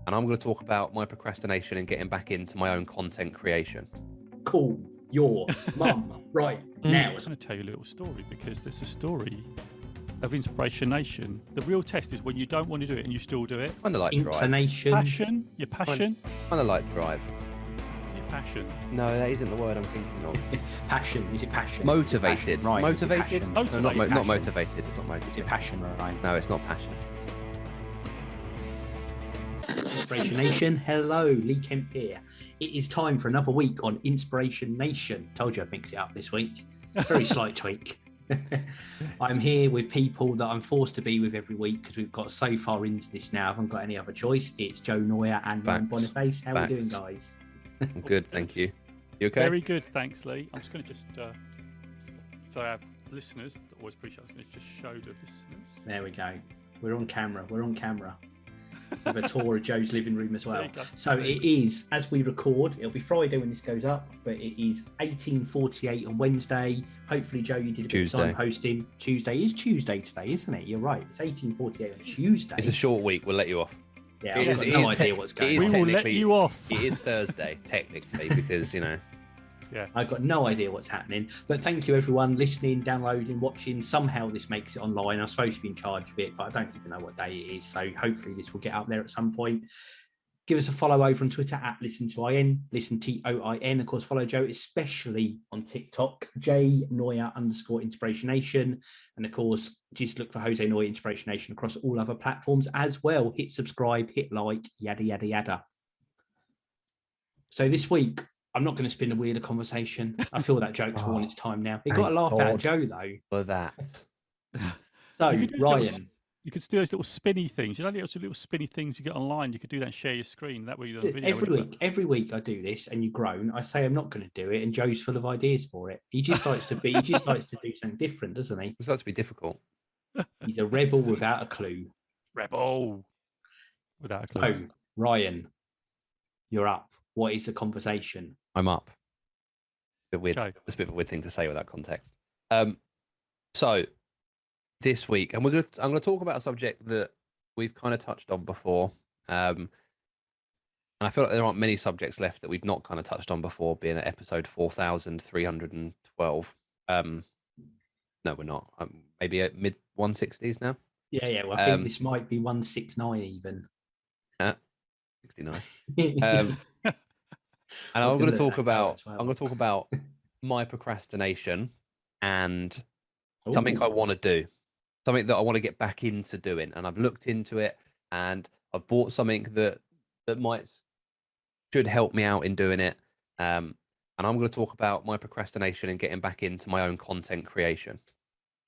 and I'm going to talk about my procrastination and getting back into my own content creation. Call your mum right now. I'm going to tell you a little story because there's a story of Inspiration Nation. The real test is when you don't want to do it and you still do it. Kind of like drive. Inclination. Passion, your passion. Kind of like drive. Is your passion? No, that isn't the word I'm thinking of. Passion. Is it passion? Motivated. Passion, right. Motivated. Passion. No, not Passion. motivated. It's not Is motivated. it passion, right? No, it's not passion. Inspiration Nation, hello, Lee Kemp here. It is time for another week on Inspiration Nation. Told you I'd mix it up this week. Very slight tweak. I'm here with people that I'm forced to be with every week because we've got so far into this now. I haven't got any other choice. It's Joe Noya and Ryan Boniface. How are we doing, guys? I'm good, thank you. You okay? Very good, thanks, Lee. I'm just going to for our listeners, always appreciate it, I'm going to just show the listeners. There we go. We're on camera. We're on camera. With a tour of Joe's living room as well. So it is, as we record, it'll be Friday when this goes up, but it is 18:48 on Wednesday. Hopefully, Joe, you did a bit of time hosting. Tuesday is Tuesday today, isn't it? You're right. It's 18:48 on Tuesday. It's a short week. We'll let you off. Yeah, I've got no idea what's going on. We will let you off. It is Thursday, technically, because, you know. Yeah. I've got no idea what's happening. But thank you, everyone, listening, downloading, watching. Somehow this makes it online. I'm supposed to be in charge of it, but I don't even know what day it is. So hopefully this will get up there at some point. Give us a follow over on Twitter at ListenToIN, ListenToIN. Of course, follow Joe, especially on TikTok, J_Noya_InspirationNation. And of course, just look for Jose Noya Inspiration Nation across all other platforms as well. Hit subscribe, hit like, yada, yada, yada. So this week, I'm not going to spin a weirder conversation. I feel that joke's worn its time now. It got a laugh out of Joe, though. For that. So, Ryan. You could do those little spinny things. You know, those little spinny things you get online. You could do that and share your screen. That way you do the video. Every week I do this, and you groan. I say I'm not going to do it, and Joe's full of ideas for it. He just likes to do something different, doesn't he? It's got to be difficult. He's a rebel without a clue. Rebel without a clue. So, Ryan, you're up. What is the conversation? I'm up. A bit weird. Okay. It's a bit of a weird thing to say without context. So this week, and I'm gonna talk about a subject that we've kind of touched on before. And I feel like there aren't many subjects left that we've not kind of touched on before, being at episode 4,312. No, we're not. Maybe at mid 160s now. Yeah. Well, I think this might be 169 even. 69. And I'm going to talk about my procrastination and something I want to do, something that I want to get back into doing. And I've looked into it, and I've bought something that should help me out in doing it. And I'm going to talk about my procrastination and getting back into my own content creation.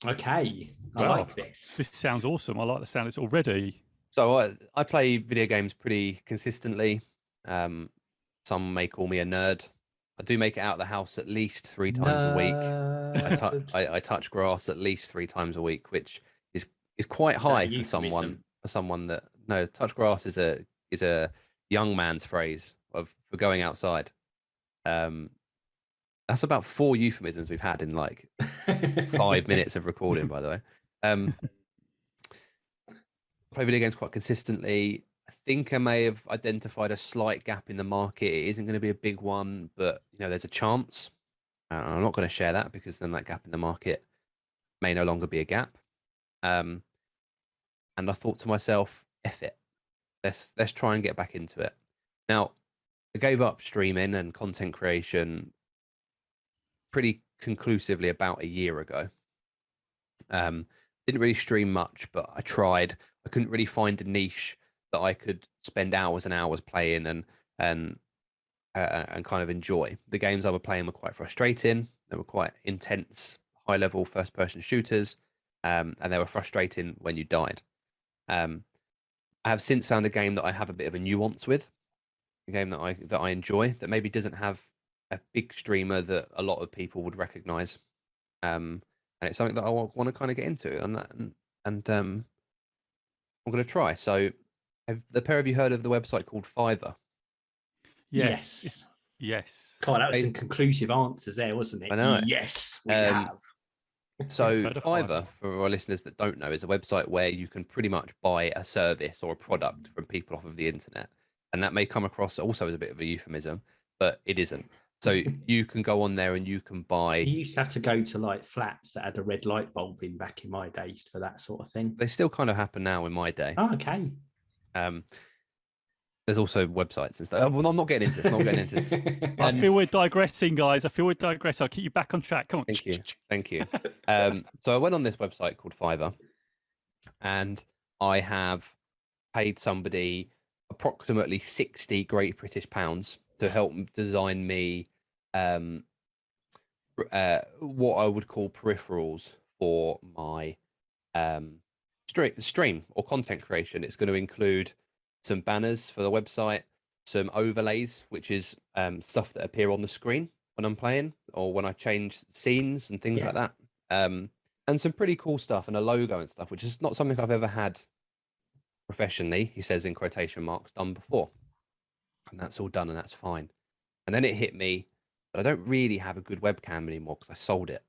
Okay, I like this. This sounds awesome. I like the sound. It's already. So I play video games pretty consistently. Some may call me a nerd. I do make it out of the house at least 3 times a week. I touch grass at least 3 times a week, which is quite high for someone that touch grass is a young man's phrase for going outside. That's about 4 euphemisms we've had in like 5 minutes of recording, by the way. I play video games quite consistently. I think I may have identified a slight gap in the market. It isn't going to be a big one, but there's a chance. I'm not going to share that because then that gap in the market may no longer be a gap. And I thought to myself, F it. Let's try and get back into it. Now, I gave up streaming and content creation pretty conclusively about a year ago. Didn't really stream much, but I tried. I couldn't really find a niche that I could spend hours and hours playing and kind of enjoy. The games I was playing were quite frustrating. They were quite intense, high-level first-person shooters, and they were frustrating when you died. I have since found a game that I have a bit of a nuance with, a game that I enjoy that maybe doesn't have a big streamer that a lot of people would recognize, and it's something that I want to kind of get into, and I'm going to try. So, have the pair of you heard of the website called Fiverr? Yes. God, that was some conclusive answers there, wasn't it? I know. Yes, we have. So Fiverr, for our listeners that don't know, is a website where you can pretty much buy a service or a product from people off of the internet. And that may come across also as a bit of a euphemism, but it isn't. So you can go on there and you can buy. You used to have to go to like flats that had a red light bulb in back in my day for that sort of thing. They still kind of happen now in my day. Oh, okay. There's also websites and stuff. Well, I'm not getting into this. I'm not getting into this. I feel we're digressing, guys. I feel we're digressing. I'll keep you back on track. Come on. Thank you. Thank you. So I went on this website called Fiverr, and I have paid somebody approximately 60 Great British pounds to help design me what I would call peripherals for my stream or content creation. It's going to include some banners for the website, some overlays, which is stuff that appear on the screen when I'm playing or when I change scenes and things like that. And some pretty cool stuff and a logo and stuff, which is not something I've ever had professionally, he says in quotation marks, done before. And that's all done and that's fine. And then it hit me that I don't really have a good webcam anymore because I sold it.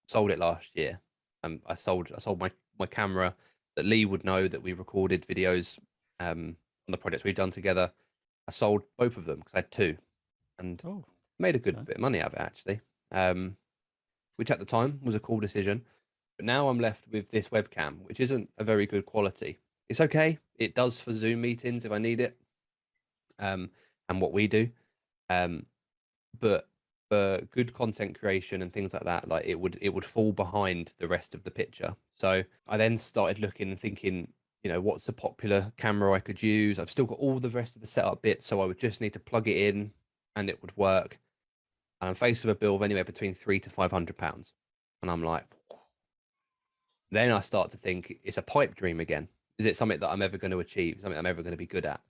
Sold it last year. I sold my camera that Lee would know that we recorded videos on the projects we've done together. I sold both of them because I had two and made a good bit of money out of it actually, which at the time was a cool decision. But now I'm left with this webcam, which isn't a very good quality. It's okay. It does for Zoom meetings if I need it, and what we do. But for good content creation and things like that, like it would fall behind the rest of the picture. So I then started looking and thinking, you know, what's a popular camera I could use? I've still got all the rest of the setup bits, so I would just need to plug it in and it would work. And I'm faced with a bill of anywhere between £300 to £500. And I'm like, then I start to think it's a pipe dream again. Is it something that I'm ever going to achieve? Something I'm ever going to be good at?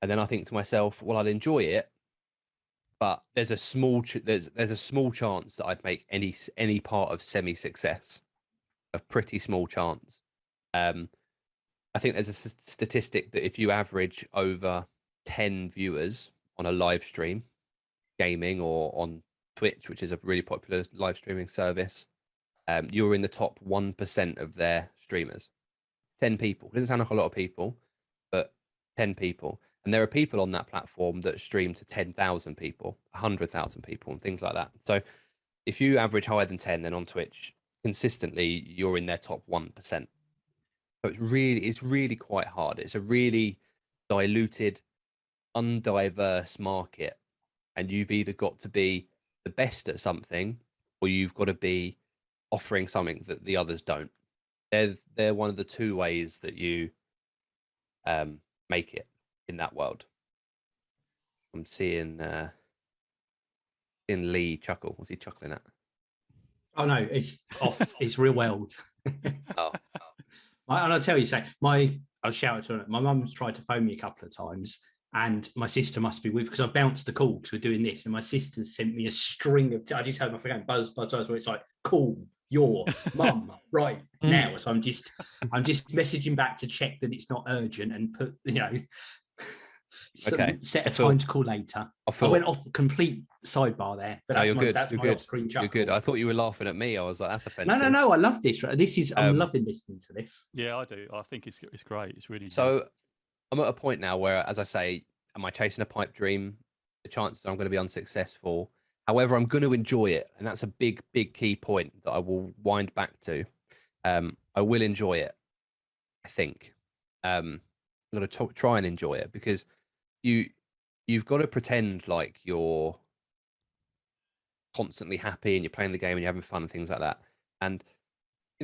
And then I think to myself, well, I'd enjoy it, but there's a small there's a small chance that I'd make any part of semi-success. A pretty small chance. I think there's a statistic that if you average over 10 viewers on a live stream, gaming or on Twitch, which is a really popular live streaming service, you're in the top 1% of their streamers. 10 people. It doesn't sound like a lot of people, but 10 people. And there are people on that platform that stream to 10,000 people, 100,000 people, and things like that. So if you average higher than 10, then on Twitch, consistently, you're in their top 1%. So it's really quite hard. It's a really diluted, undiverse market. And you've either got to be the best at something, or you've got to be offering something that the others don't. They're one of the two ways that you make it in that world. I'm seeing Lee chuckle. What's he chuckling at? Oh no, it's off. It's real world. Oh. And I'll tell you, I'll shout it to her. My mum's tried to phone me a couple of times, and my sister must be with because I bounced the call because we're doing this, and my sister sent me a string of. I just heard my phone buzz, where it's like, "Call your mum right now." So I'm just messaging back to check that it's not urgent and put, okay, set a time to call later. I went off complete sidebar there, but that's good. That's my off-screen chuckle. You're good. I thought you were laughing at me. I was like, that's offensive. No. I love this. This is I'm loving listening to this. Yeah, I do. I think it's great. It's really so. Good. I'm at a point now where, as I say, am I chasing a pipe dream? The chances are I'm going to be unsuccessful. However, I'm going to enjoy it, and that's a big key point that I will wind back to. I will enjoy it. I think I'm going to try and enjoy it because you've got to pretend like you're constantly happy and you're playing the game and you're having fun and things like that. And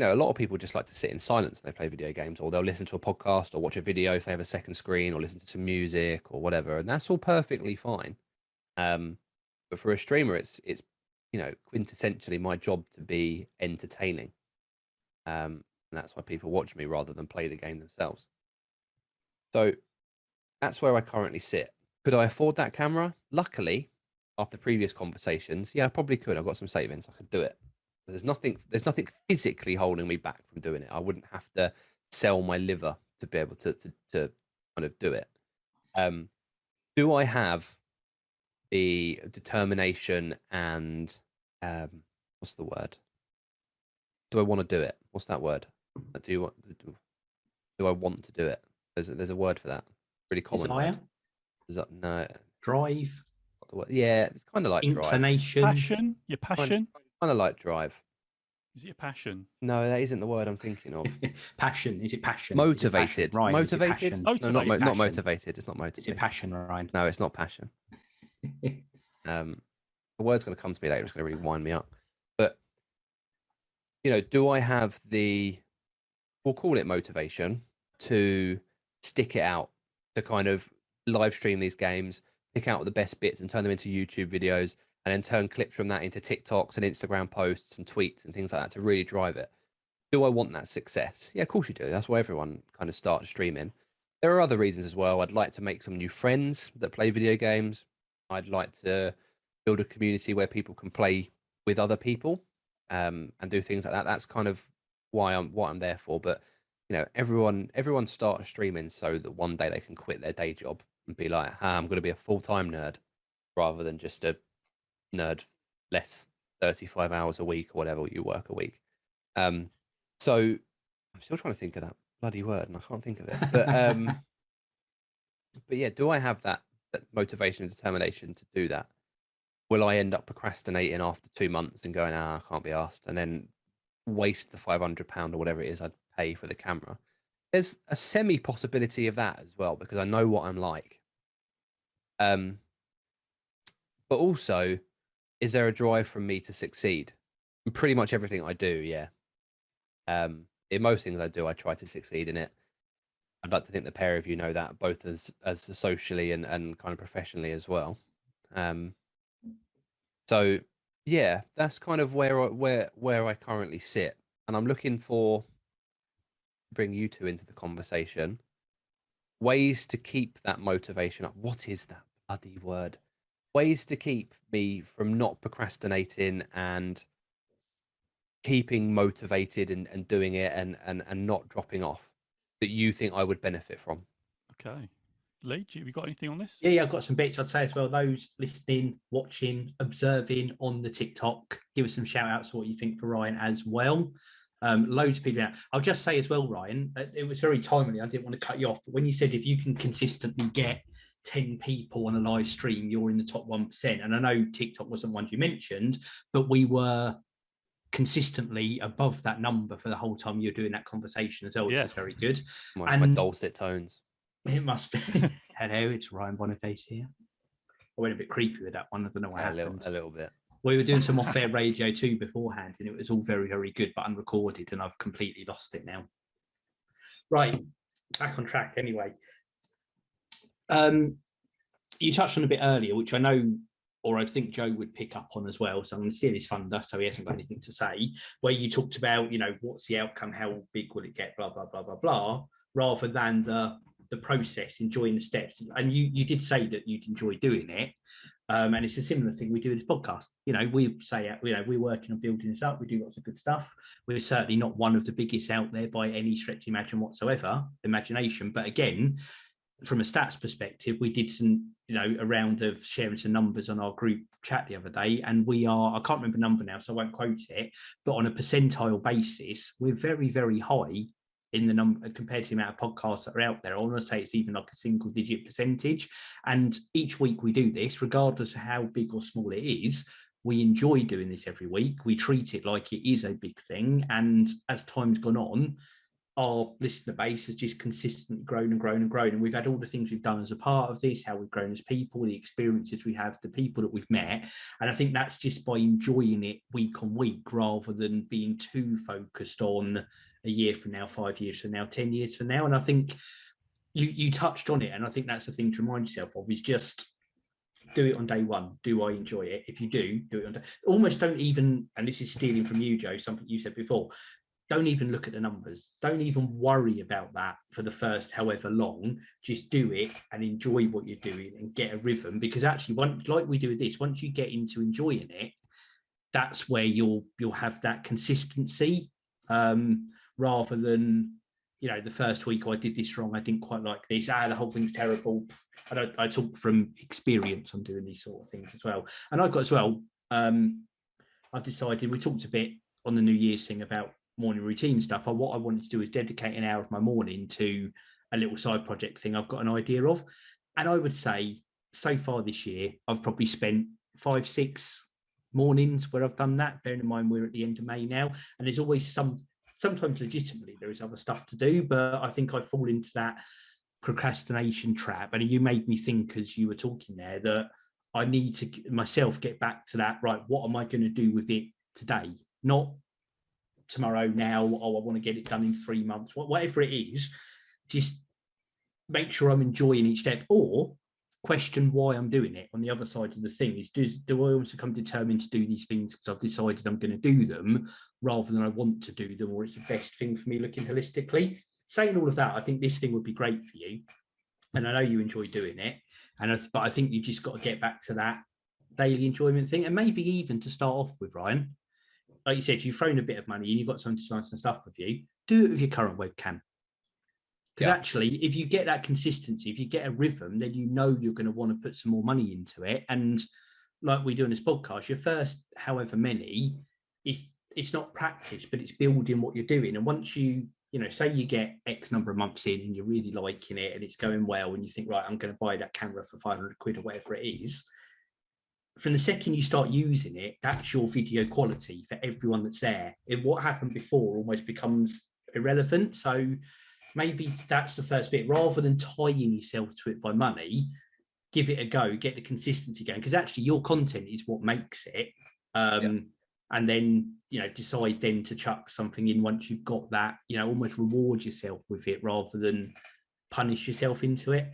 a lot of people just like to sit in silence when they play video games, or they'll listen to a podcast or watch a video if they have a second screen, or listen to some music or whatever, and that's all perfectly fine. But for a streamer, it's quintessentially my job to be entertaining, and that's why people watch me rather than play the game themselves. So that's where I currently sit. Could I afford that camera? Luckily, after previous conversations, yeah, I probably could. I've got some savings. I could do it. There's nothing physically holding me back from doing it. I wouldn't have to sell my liver to be able to kind of do it. Do I have the determination and what's the word? Do I want to do it? What's that word? Do I want to do it? There's a word for that. Really common word. No, drive, not the word. Yeah, it's kind of like drive. inclination. Passion? Your passion? Kind of like drive. Is it your passion? No, that isn't the word I'm thinking of. Passion. Is it passion? Motivated. Is it passion? Ryan, Motivated? Is it passion? No, not Motivated. not Passion. motivated. It's not Is it motivated. passion, Ryan? No, it's not passion. The word's going to come to me later. It's going to really wind me up. But do I have we'll call it motivation to stick it out, to kind of live stream these games, pick out the best bits and turn them into YouTube videos, and then turn clips from that into TikToks and Instagram posts and tweets and things like that to really drive it? Do I want that success? Yeah, of course you do. That's why everyone kind of starts streaming. There are other reasons as well. I'd like to make some new friends that play video games. I'd like to build a community where people can play with other people, and do things like that. That's kind of what I'm there for. But everyone starts streaming so that one day they can quit their day job and be like, I'm going to be a full-time nerd rather than just a nerd less 35 hours a week or whatever you work a week. So I'm still trying to think of that bloody word and I can't think of it. But yeah, do I have that motivation and determination to do that? Will I end up procrastinating after 2 months and going, I can't be asked, and then waste the £500 or whatever it is I'd pay for the camera? There's a semi possibility of that as well, because I know what I'm like. But also, is there a drive from me to succeed? In pretty much everything I do, yeah. In most things I do, I try to succeed in it. I'd like to think the pair of you know that, both as socially and kind of professionally as well. So yeah, that's kind of where I currently sit, and I'm looking for, bring you two into the conversation, ways to keep that motivation up. What is that bloody word? Ways to keep me from not procrastinating and keeping motivated and doing it and not dropping off, that you think I would benefit from. Okay. Lee, have you got anything on this? Yeah, I've got some bits. I'd say as well, those listening, watching, observing on the TikTok, give us some shout outs for what you think for Ryan as well. Loads of people out. I'll just say as well, Ryan, it was very timely. I didn't want to cut you off, but when you said if you can consistently get 10 people on a live stream, you're in the top 1%. And I know TikTok wasn't one you mentioned, but we were consistently above that number for the whole time you're doing that conversation as well, which is very good. My dulcet tones. It must be. Hello, it's Ryan Boniface here. I went a bit creepy with that one. I don't know what happened. A little bit. We were doing some off-air radio too beforehand, and it was all very, very good, but unrecorded, and I've completely lost it now. Right, back on track anyway. You touched on a bit earlier, which I know, or I think Joe would pick up on as well, so I'm going to steal his thunder, so he hasn't got anything to say, where you talked about, what's the outcome, how big will it get, blah, blah, blah, blah, blah, rather than the process, enjoying the steps. And you did say that you'd enjoy doing it. And it's a similar thing we do in this podcast. We say, we're working on building this up. We do lots of good stuff. We're certainly not one of the biggest out there by any stretch of imagination. But again, from a stats perspective, we did some, a round of sharing some numbers on our group chat the other day. And we are, I can't remember the number now, so I won't quote it, but on a percentile basis, we're very, very high in the number compared to the amount of podcasts that are out there. I want to say it's even like a single digit percentage. And each week we do this, regardless of how big or small it is, we enjoy doing this every week. We treat it like it is a big thing. And as time's gone on, our listener base has just consistently grown and grown and grown. And we've had all the things we've done as a part of this, how we've grown as people, the experiences we have, the people that we've met. And I think that's just by enjoying it week on week, rather than being too focused on a year from now, 5 years from now, 10 years from now. And I think you touched on it. And I think that's the thing to remind yourself of, is just do it on day one. Do I enjoy it? If you do it on day, almost don't even, and this is stealing from you, Joe, something you said before, don't even look at the numbers. Don't even worry about that for the first however long. Just do it and enjoy what you're doing and get a rhythm. Because actually, like we do with this, once you get into enjoying it, that's where you'll have that consistency, rather than, the first week, I did this wrong, I didn't quite like this, the whole thing's terrible. I talk from experience on doing these sort of things as well. And I've got as well, I've decided, we talked a bit on the New Year's thing about morning routine stuff. What I wanted to do is dedicate an hour of my morning to a little side project thing I've got an idea of. And I would say so far this year, I've probably spent 5-6 mornings where I've done that. Bearing in mind we're at the end of May now, and there's always sometimes legitimately there is other stuff to do, but I think I fall into that procrastination trap. And you made me think as you were talking there that I need to myself get back to that, right, what am I going to do with it today? Not tomorrow, now, oh, I want to get it done in 3 months, whatever it is, just make sure I'm enjoying each step, or question why I'm doing it. On the other side of the thing is, do I also come determined to do these things because I've decided I'm going to do them rather than I want to do them, or it's the best thing for me looking holistically? Saying all of that, I think this thing would be great for you. And I know you enjoy doing it. But I think you just got to get back to that daily enjoyment thing. And maybe even to start off with, Ryan, like you said, you've thrown a bit of money and you've got some nice and stuff with you. Do it with your current webcam. Because actually, if you get that consistency, if you get a rhythm, then you know you're going to want to put some more money into it. And like we do in this podcast, your first however many, it's not practice, but it's building what you're doing. And once you say you get X number of months in and you're really liking it and it's going well, and you think, right, I'm going to buy that camera for 500 quid or whatever it is. From the second you start using it, that's your video quality for everyone that's there. What happened before almost becomes irrelevant. So maybe that's the first bit. Rather than tying yourself to it by money, give it a go, get the consistency going, because actually your content is what makes it. And then, decide then to chuck something in once you've got that, almost reward yourself with it rather than punish yourself into it.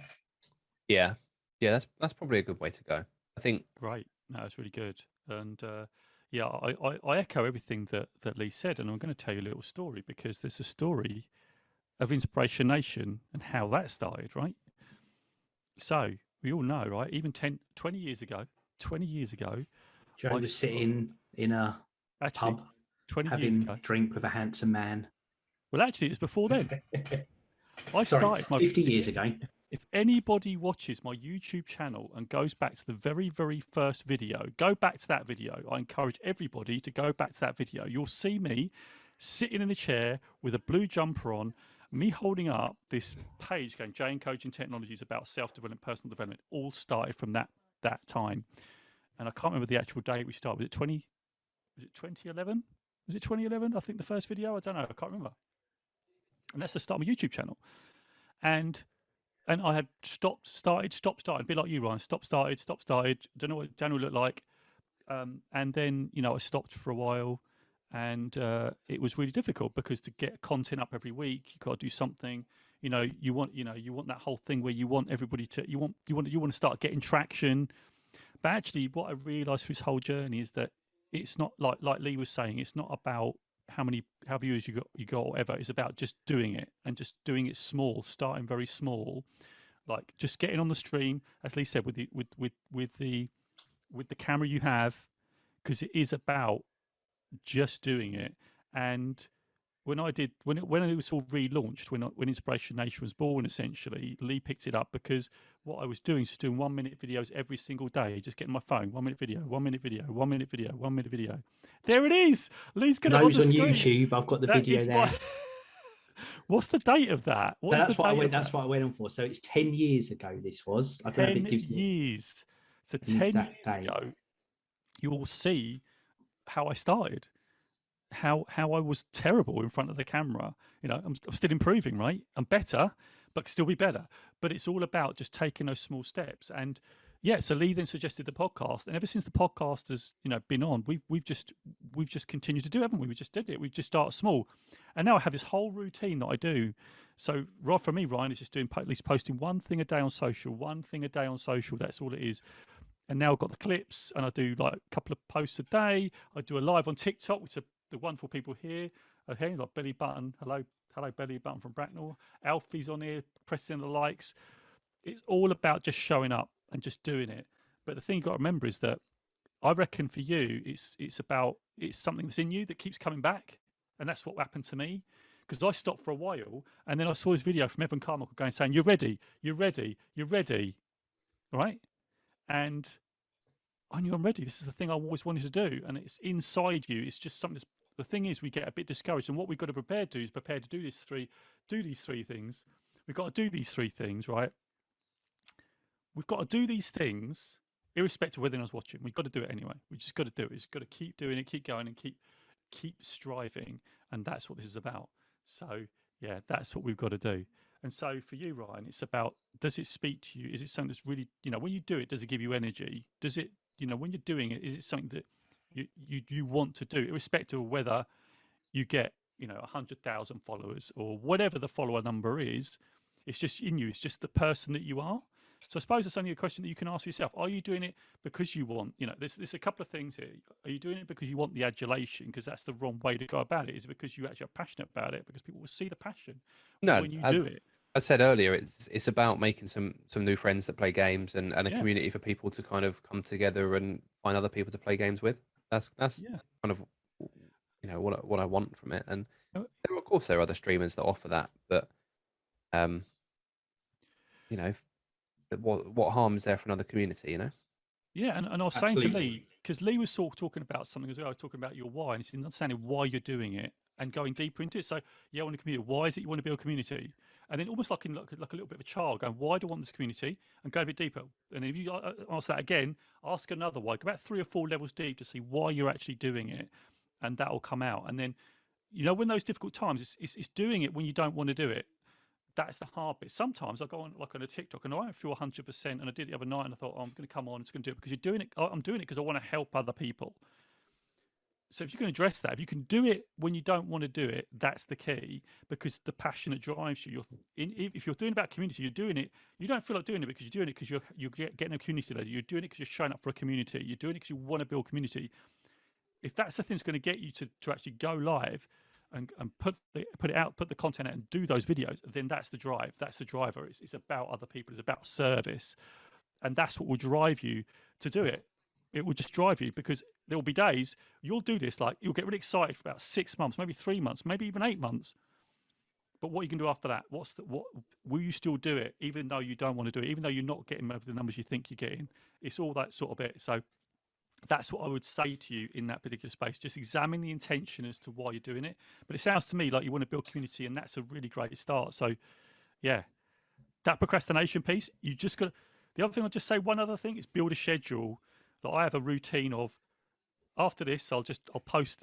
Yeah. That's probably a good way to go, I think. Right. No, that's really good. And I echo everything that Lee said, and I'm going to tell you a little story, because there's a story of InspirationNation and how that started, right? So we all know, right? Even 20 years ago, Joe was sitting in a pub 20 years having ago. a drink with a handsome man. Well, actually, it was before then. Started 50 years ago. If anybody watches my YouTube channel and goes back to the very, very first video, go back to that video. I encourage everybody to go back to that video. You'll see me sitting in a chair with a blue jumper on, me holding up this page going, Jane Coaching Technologies about self-development, personal development. All started from that time. And I can't remember the actual date we started. Was it 2011? Was it 2011? I think the first video. I don't know. I can't remember. And that's the start of my YouTube channel. And I had stopped, started, a bit like you, Ryan. Started. Don't know what Daniel looked like. And then, I stopped for a while, and it was really difficult, because to get content up every week, you got to do something. You want that whole thing where you want everybody to, you want to start getting traction. But actually, what I realised through this whole journey is that it's not like Lee was saying. It's not about how viewers you got or whatever. It's about just doing it, and just doing it small, starting very small, like just getting on the stream, as Lee said, with the camera you have, because it is about just doing it. And when it was all relaunched, when Inspiration Nation was born, essentially, Lee picked it up, because what I was doing is just doing 1 minute videos every single day, just getting my phone, 1 minute video, 1 minute video, 1 minute video, 1 minute video. There it is. Lee's got it on the screen. YouTube. I've got the video there. What's the date of that? That's what I went on for. So it's 10 years ago. This was 10 years. So 10 years ago, you will see how I started. How I was terrible in front of the camera. I'm still improving, right? I'm better, but can still be better. But it's all about just taking those small steps. And so Lee then suggested the podcast, and ever since the podcast has been on, we've just continued to do it, haven't we? We just did it. We just started small, and now I have this whole routine that I do. So for me, Ryan is just doing at least posting one thing a day on social. That's all it is. And now I've got the clips, and I do like a couple of posts a day. I do a live on TikTok, which are the wonderful people here. Okay, like Belly Button. Hello, Belly Button from Bracknell. Alfie's on here, pressing the likes. It's all about just showing up and just doing it. But the thing you've got to remember is that I reckon for you, it's something that's in you that keeps coming back. And that's what happened to me. Because I stopped for a while, and then I saw this video from Evan Carmichael saying, you're ready. All right? And I knew I'm ready. This is the thing I always wanted to do. And it's inside you. It's just something the thing is, we get a bit discouraged. And what we've got to prepare to do is to do these three things. We've got to do these three things, right? we've got to do these things irrespective of whether anyone's watching. We've got to do it anyway. We just got to do it. We've got to keep doing it, keep going, and keep striving. And that's what this is about. So yeah, that's what we've got to do. And so for you, Ryan, it's about, does it speak to you? Is it something that's really, when you do it, does it give you energy? Does it, when you're doing it, is it something that you want to do, irrespective of whether you get, 100,000 followers or whatever the follower number is? It's just in you. It's just the person that you are. So I suppose that's only a question that you can ask yourself. Are you doing it because you want, there's a couple of things here. Are you doing it because you want the adulation? Because that's the wrong way to go about it. Is it because you actually are passionate about it? Because people will see the passion when you do it. I said earlier, it's about making some new friends that play games and a Yeah. community for people to kind of come together and find other people to play games with. That's Yeah. kind of what I want from it. And Oh. of course there are other streamers that offer that, but what harm is there for another community? Yeah, and I was saying to Lee, because Lee was talking about something as well. I was talking about your why, and it's understanding why you're doing it and going deeper into it. So, yeah, I want a community. Why is it you want to build a community? And then almost like a little bit of a child going, why do I want this community? And go a bit deeper. And if you ask that again, ask another why. Go about 3 or 4 levels deep to see why you're actually doing it, and that will come out. And then, when those difficult times, it's doing it when you don't want to do it. That's the hard bit. Sometimes I go on on a TikTok and I don't feel 100%. And I did it the other night and I thought, I'm going to come on. It's going to do it because you're doing it. I'm doing it because I want to help other people. So if you can address that, if you can do it when you don't want to do it, that's the key, because the passion that drives you. If you're doing about community, you're doing it. You don't feel like doing it because you're doing it because you're getting a community later. You're doing it because you're showing up for a community. You're doing it because you want to build community. If that's the thing that's going to get you to actually go live, and put it out, put the content out, and do those videos, then that's the drive. That's the driver. It's about other people. It's about service, and that's what will drive you to do it. It will just drive you, because there will be days you'll do this, like you'll get really excited for about 6 months, maybe 3 months, maybe even 8 months. But what you can do after that? What will you still do it, even though you don't want to do it, even though you're not getting the numbers you think you're getting? It's all that sort of bit. So that's what I would say to you in that particular space. Just examine the intention as to why you're doing it. But it sounds to me like you want to build community, and that's a really great start. So, yeah, that procrastination piece, you just got. The other thing, I'll just say one other thing, is build a schedule. Like, I have a routine of, after this, I'll post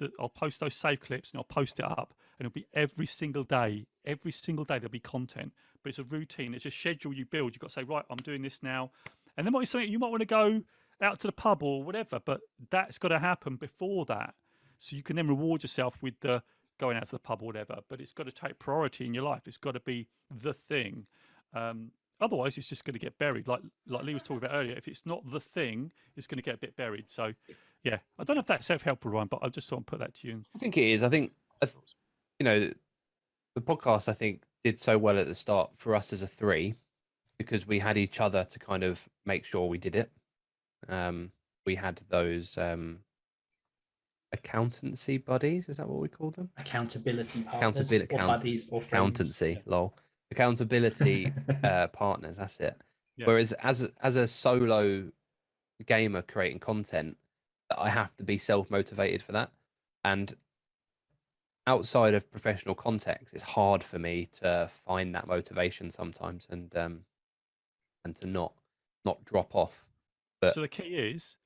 those save clips and I'll post it up, and it'll be every single day. Every single day there'll be content, but it's a routine. It's a schedule you build. You've got to say, right, I'm doing this now, and then might be something you might want to go out to the pub or whatever, but that's got to happen before that, so you can then reward yourself with the going out to the pub or whatever. But it's got to take priority in your life. It's got to be the thing. Otherwise, it's just going to get buried. Like Lee was talking about earlier, if it's not the thing, it's going to get a bit buried. So, yeah, I don't know if that's self-helpful, Ryan, but I just sort of put that to you. I think it is. I think the podcast, I think, did so well at the start for us as a 3, because we had each other to kind of make sure we did it. We had those accountancy buddies. Is that what we call them? Accountability partners, or buddies, or accountancy. Lol. Accountability partners. That's it. Yeah. Whereas as a solo gamer creating content, I have to be self-motivated for that. And outside of professional context, it's hard for me to find that motivation sometimes, and to not drop off. But so the key is,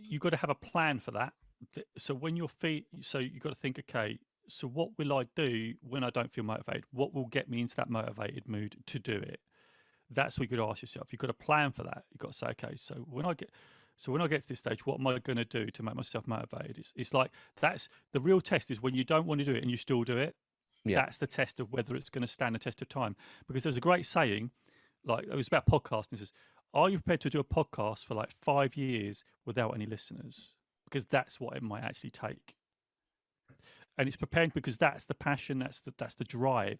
you've got to have a plan for that. So when you're so you've got to think, okay, so what will I do when I don't feel motivated? What will get me into that motivated mood to do it? That's what you've got to ask yourself. You've got to plan for that. You've got to say, okay, so when I get to this stage, what am I going to do to make myself motivated? It's like, that's the real test, is when you don't want to do it and you still do it. Yeah. That's the test of whether it's going to stand the test of time. Because there's a great saying, like, it was about podcasting. It says, are you prepared to do a podcast for like 5 years without any listeners? Because that's what it might actually take. And it's preparing, because that's the passion, that's the drive.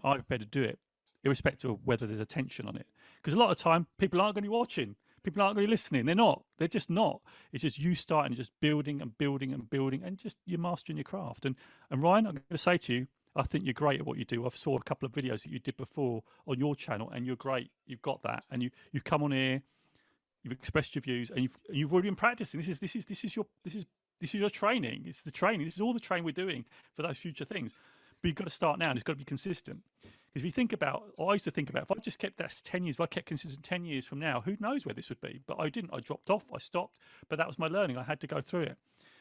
I'm prepared to do it, irrespective of whether there's attention on it. Because a lot of time, people aren't going to be watching. People aren't going to be listening. They're not. They're just not. It's just you starting, just building and building and building, and just you're mastering your craft. And Ryan, I'm going to say to you, I think you're great at what you do. I've saw a couple of videos that you did before on your channel, and you're great. You've got that, and you've come on here, you've expressed your views, and you've already been practicing. This is your training. It's the training. This is all the training we're doing for those future things. But you've got to start now, and it's got to be consistent. Because if you think about, I used to think about, if I just kept that 10 years, if I kept consistent 10 years from now, who knows where this would be? But I didn't. I dropped off. I stopped. But that was my learning. I had to go through it.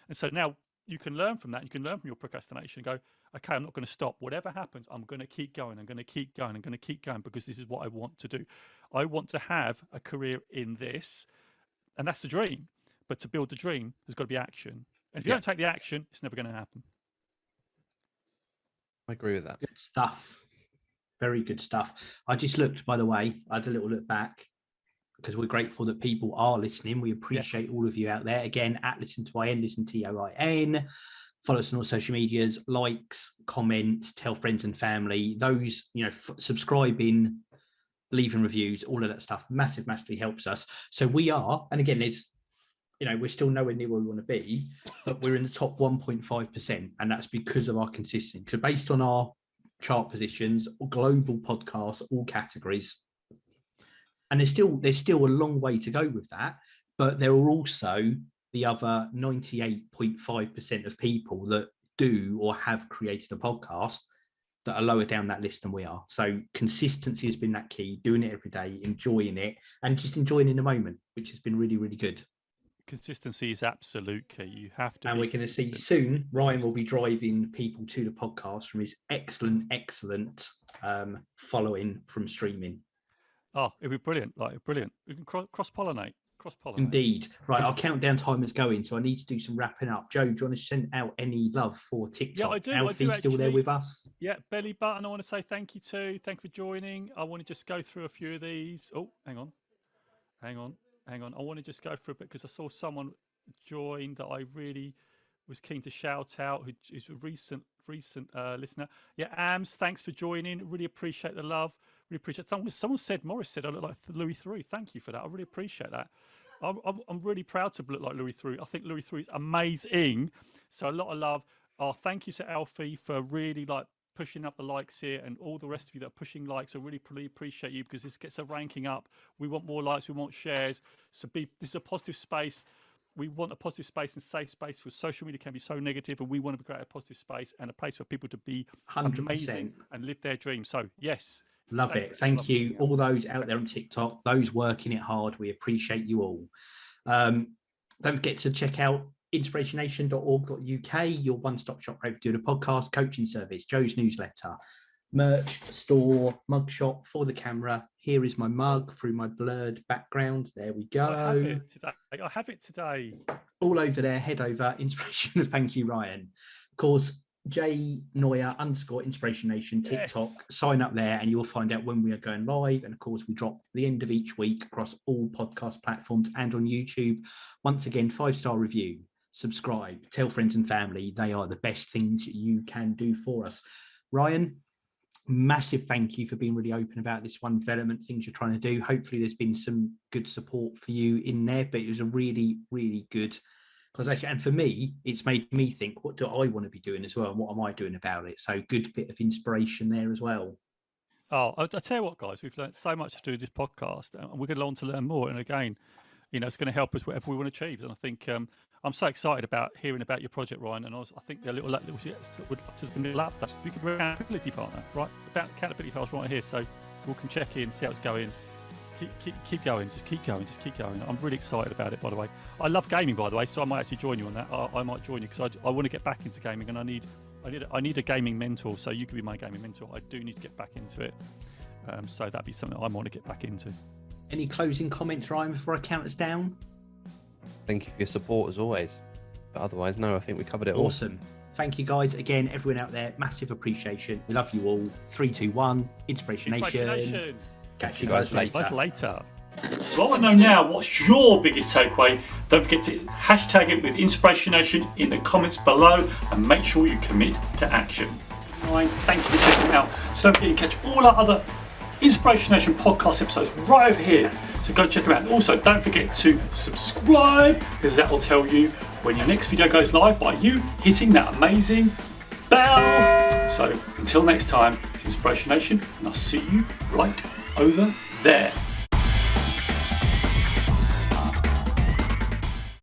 And so now you can learn from that. You can learn from your procrastination and go, okay, I'm not going to stop. Whatever happens, I'm going to keep going. I'm going to keep going. I'm going to keep going because this is what I want to do. I want to have a career in this. And that's the dream. But to build the dream, there's got to be action. And if you don't take the action, it's never going to happen. I agree with that. Good stuff. Very good stuff. I just looked, by the way, I had a little look back because we're grateful that people are listening. We appreciate all of you out there. Again, at Listen to IN, Listen TOIN. Follow us on all social medias, likes, comments, tell friends and family. Those, subscribing, leaving reviews, all of that stuff massively helps us. So we are, and again, there's, we're still nowhere near where we want to be, but we're in the top 1.5%, and that's because of our consistency. So based on our chart positions, global podcasts, all categories, and there's still a long way to go with that, but there are also the other 98.5% of people that do or have created a podcast that are lower down that list than we are. So consistency has been that key, doing it every day, enjoying it, and just enjoying in the moment, which has been really, really good. Consistency is absolute key. You have to. And we're going to see soon, Ryan will be driving people to the podcast from his excellent following from streaming. Oh, it'd be brilliant. Brilliant. We can cross-pollinate. Indeed. Right, our countdown timer's going, so I need to do some wrapping up. Joe, do you want to send out any love for TikTok? Yeah, I do. Alfie's still there with us? Yeah, Belly Button, I want to say thank you to. Thank you for joining. I want to just go through a few of these. Oh, hang on. I want to just go through a bit because I saw someone join that I really was keen to shout out, who is a recent listener. Yeah, Ams, thanks for joining. Really appreciate the love. Really appreciate it. Someone said, Morris said, I look like Louis Theroux. Thank you for that. I really appreciate that. I'm really proud to look like Louis Theroux. I think Louis Theroux is amazing. So a lot of love. Thank you to Alfie for really pushing up the likes here, and all the rest of you that are pushing likes. I really appreciate you because this gets a ranking up. We want more likes. We want shares. So this is a positive space. We want a positive space and safe space, because social media can be so negative, and we want to create a positive space and a place for people to be 100%. Amazing and live their dreams. So yes. Love it. Thank you. All those out there on TikTok, those working it hard, we appreciate you all. Don't forget to check out InspirationNation.org.uk, your one-stop shop for doing a podcast, coaching service, Joe's newsletter, merch store, mug shop for the camera. Here is my mug through my blurred background. There we go. I have it today. All over there. Head over. Inspiration. Thank you, Ryan. Of course, Noya_InspirationNation TikTok. Yes. Sign up there and you'll find out when we are going live. And of course, we drop the end of each week across all podcast platforms and on YouTube. Once again, 5-star review, subscribe, tell friends and family. They are the best things you can do for us. Ryan, massive thank you for being really open about this one development, things you're trying to do. Hopefully there's been some good support for you in there, but it was a really, really good conversation. And for me, it's made me think, what do I want to be doing as well? And what am I doing about it? So good bit of inspiration there as well. Oh, I'll tell you what, guys, we've learned so much through this podcast, and we're going to learn to learn more. And again, it's going to help us whatever we want to achieve. And I think I'm so excited about hearing about your project, Ryan. And I think the little lap would love to be a lap. You could be an accountability partner, right? About accountability partners right here, so we can check in, see how it's going. Keep going, just keep going. I'm really excited about it, by the way. I love gaming, by the way, so I might actually join you on that. I might join you because I want to get back into gaming, and I need a gaming mentor. So you could be my gaming mentor. I do need to get back into it. So that'd be something I want to get back into. Any closing comments, Ryan, before I count us down? Thank you for your support as always. But otherwise, no, I think we covered it all. Awesome. Thank you, guys. Again, everyone out there, massive appreciation. We love you all. 3, 2, 1. Inspiration. Catch you guys later. So I want to know now, what's your biggest takeaway? Don't forget to hashtag it with InspirationNation in the comments below, and make sure you commit to action. Ryan, thank you for checking it out. So don't forget you can catch all our other Inspiration Nation podcast episodes right over here. So go check them out. And also, don't forget to subscribe, because that will tell you when your next video goes live by you hitting that amazing bell. So until next time, it's Inspiration Nation, and I'll see you right over there.